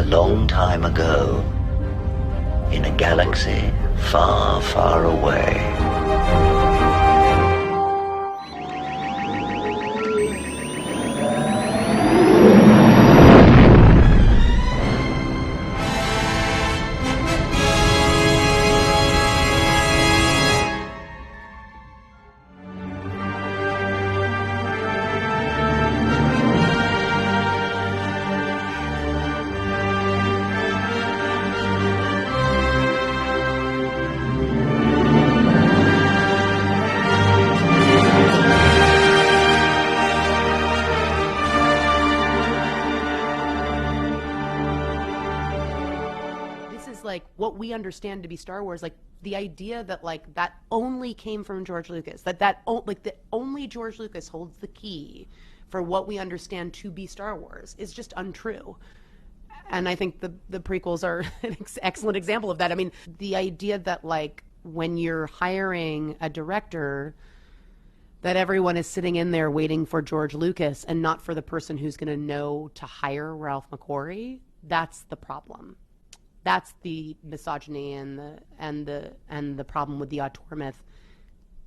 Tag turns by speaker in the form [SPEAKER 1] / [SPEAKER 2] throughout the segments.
[SPEAKER 1] long time ago, in a galaxy far, far away.
[SPEAKER 2] Like what we understand to be Star Wars, like the idea that like that only came from George Lucas, that only George Lucas holds the key for what we understand to be Star Wars is just untrue. And I think the prequels are an excellent example of that. I mean, the idea that like when you're hiring a director, that everyone is sitting in there waiting for George Lucas and not for the person who's going to know to hire Ralph McQuarrie, that's the problem. That's the misogyny and the problem with the auteur myth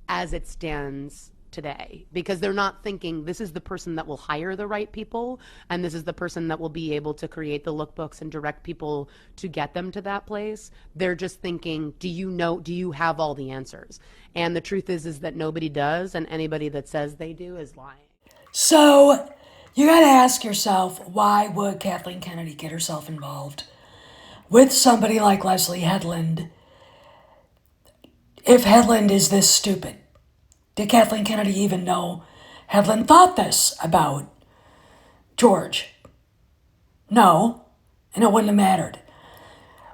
[SPEAKER 2] as it stands today, because they're not thinking this is the person that will hire the right people and this is the person that will be able to create the lookbooks and direct people to get them to that place. They're just thinking, do you have all the answers? And the truth is that nobody does, and anybody that says they do is lying.
[SPEAKER 3] So you got to ask yourself, why would Kathleen Kennedy get herself involved with somebody like Leslie Headland if Headland is this stupid? Did Kathleen Kennedy even know Headland thought this about George? No, and it wouldn't have mattered.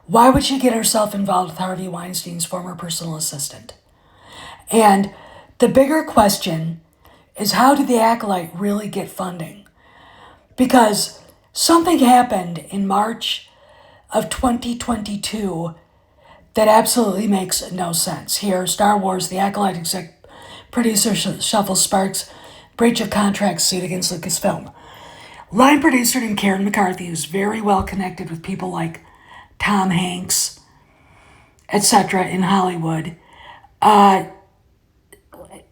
[SPEAKER 3] Why would she get herself involved with Harvey Weinstein's former personal assistant? And the bigger question is, how did the Acolyte really get funding? Because something happened in March of 2022 that absolutely makes no sense. Here, Star Wars, the Acolyte exec producer shuffles Sparks' breach of contract suit against Lucasfilm. Line producer named Karen McCarthy, who's very well connected with people like Tom Hanks, etc. in Hollywood, had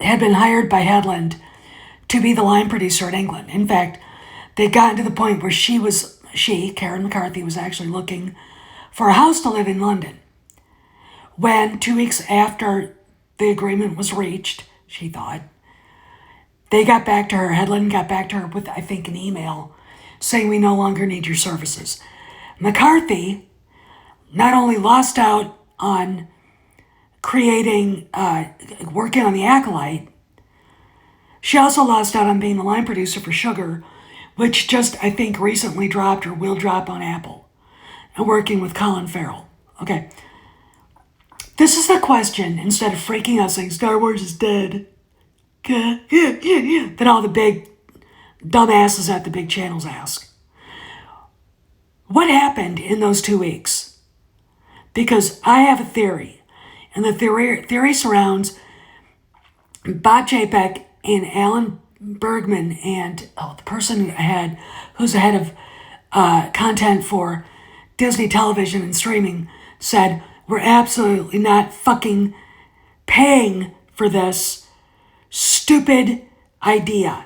[SPEAKER 3] been hired by Headland to be the line producer in England. In fact, they'd gotten to the point where Karen McCarthy, was actually looking for a house to live in London. When 2 weeks after the agreement was reached, she thought, Headland got back to her with, I think, an email saying, we no longer need your services. McCarthy not only lost out on working on The Acolyte, she also lost out on being the line producer for Sugar, which just, I think, recently dropped or will drop on Apple, and working with Colin Farrell. Okay. This is the question, instead of freaking out saying Star Wars is dead, that all the big dumbasses at the big channels ask. What happened in those 2 weeks? Because I have a theory, and the theory surrounds Bob Chapek and Alan Bergman and the person who's the head of content for Disney television and streaming said, we're absolutely not fucking paying for this stupid idea.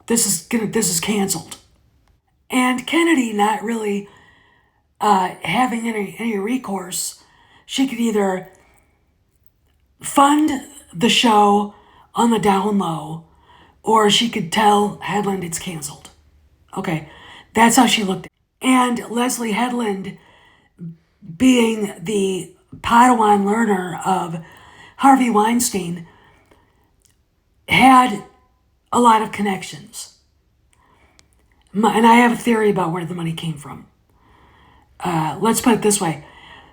[SPEAKER 3] This is canceled. And Kennedy not really having any recourse, she could either fund the show on the down low, or she could tell Headland it's canceled. Okay, that's how she looked at it. And Leslie Headland, being the Padawan learner of Harvey Weinstein, had a lot of connections. And I have a theory about where the money came from. Let's put it this way.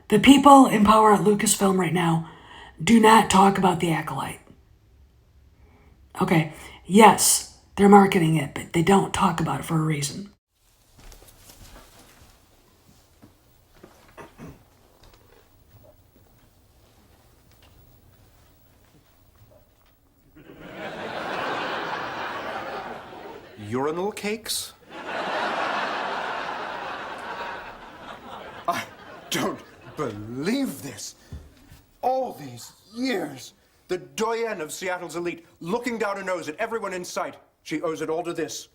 [SPEAKER 3] The people in power at Lucasfilm right now do not talk about The Acolyte. Okay, yes, they're marketing it, but they don't talk about it for a reason.
[SPEAKER 4] Urinal cakes? I don't believe this. All these years, the doyenne of Seattle's elite, looking down her nose at everyone in sight. She owes it all to this.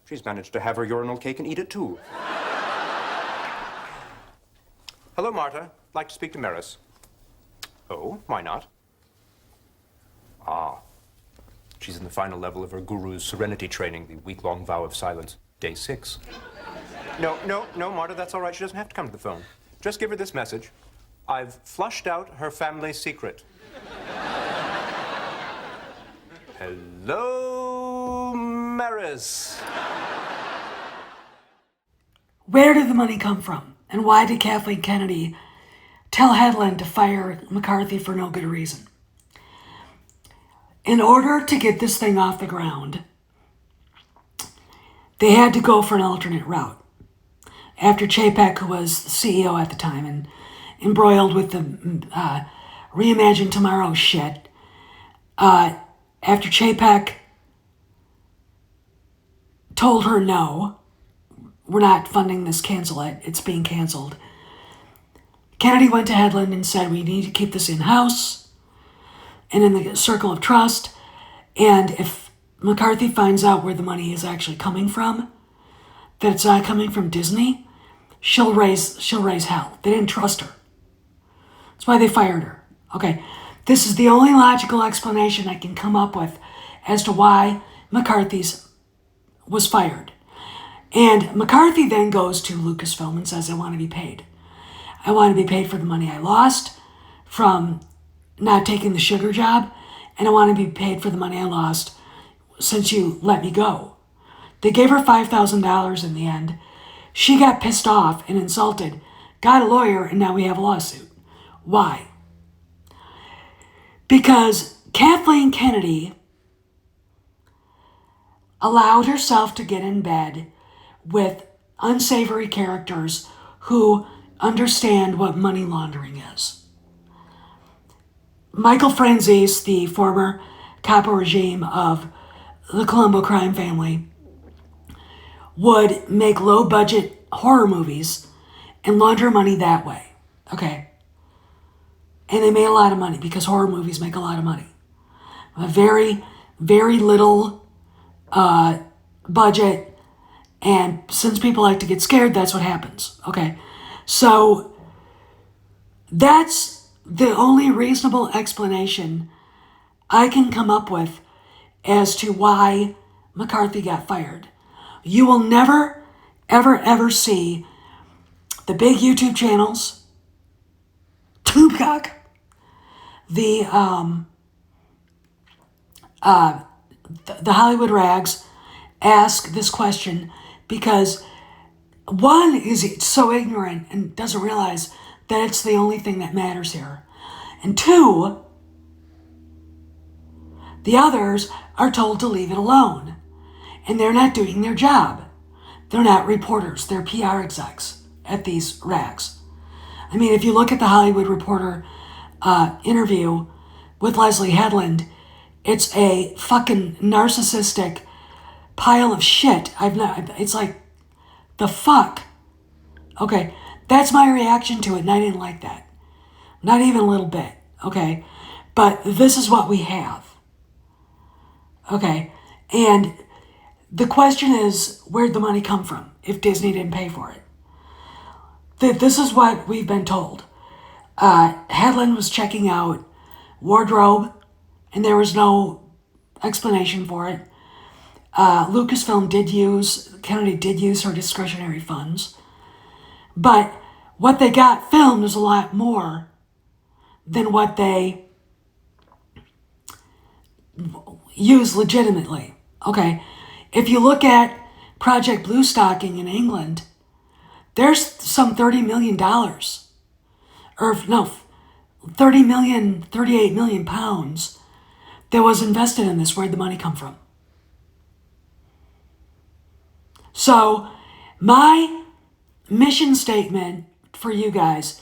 [SPEAKER 4] She's managed to have her urinal cake and eat it, too. Hello, Marta. Like to speak to Maris. Oh, why not? Ah. She's in the final level of her guru's serenity training, the week-long vow of silence. Day 6. No, Marta, that's all right. She doesn't have to come to the phone. Just give her this message. I've flushed out her family secret. Hello, Maris.
[SPEAKER 3] Where did the money come from? And why did Kathleen Kennedy tell Hedlund to fire McCarthy for no good reason? In order to get this thing off the ground, they had to go for an alternate route. After Chapek, who was the CEO at the time and embroiled with the Reimagine Tomorrow shit, after Chapek told her, no, we're not funding this, cancel it, it's being canceled, Kennedy went to Hedlund and said, we need to keep this in-house and in the circle of trust, and if McCarthy finds out where the money is actually coming from, that it's not coming from Disney, she'll raise hell. They didn't trust her. That's why they fired her. Okay, this is the only logical explanation I can come up with as to why McCarthy's was fired. And McCarthy then goes to Lucasfilm and says, I want to be paid. I want to be paid for the money I lost from not taking the sugar job, and I want to be paid for the money I lost since you let me go. They gave her $5,000 in the end. She got pissed off and insulted, got a lawyer, and now we have a lawsuit. Why? Because Kathleen Kennedy allowed herself to get in bed with unsavory characters who understand what money laundering is. Michael Franzese, the former capo regime of the Colombo crime family, would make low-budget horror movies and launder money that way, okay? And they made a lot of money because horror movies make a lot of money. A very, very little budget, and since people like to get scared, that's what happens, okay? So that's the only reasonable explanation I can come up with as to why McCarthy got fired. You will never, ever, ever see the big YouTube channels, Tupac, the Hollywood rags ask this question, because one is so ignorant and doesn't realize that it's the only thing that matters here. And two, the others are told to leave it alone. And they're not doing their job. They're not reporters. They're PR execs at these rags. I mean, if you look at the Hollywood Reporter interview with Leslie Hedlund, it's a fucking narcissistic pile of shit. It's like, the fuck? Okay, that's my reaction to it, and I didn't like that. Not even a little bit, okay? But this is what we have. Okay, and the question is, where'd the money come from if Disney didn't pay for it? This is what we've been told. Hedlund was checking out wardrobe, and there was no explanation for it. Kennedy did use her discretionary funds, but what they got filmed is a lot more than what they use legitimately. Okay, if you look at Project Bluestocking in England, there's some $30 million, or no, 38 million pounds that was invested in this. Where'd the money come from? So my mission statement for you guys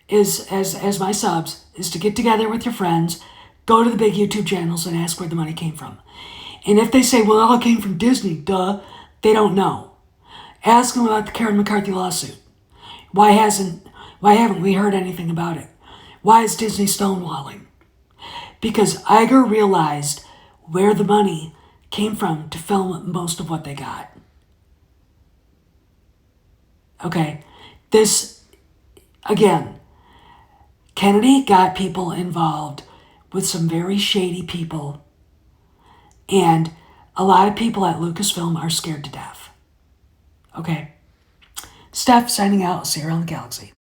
[SPEAKER 3] is, as my subs, is to get together with your friends, go to the big YouTube channels and ask where the money came from. And if they say, well, it all came from Disney, duh, they don't know. Ask them about the Karen McCarthy lawsuit. Why haven't we heard anything about it? Why is Disney stonewalling? Because Iger realized where the money came from to film most of what they got. Okay, this, again, Kennedy got people involved with some very shady people, and a lot of people at Lucasfilm are scared to death. Okay, Steph signing out. See you around the galaxy.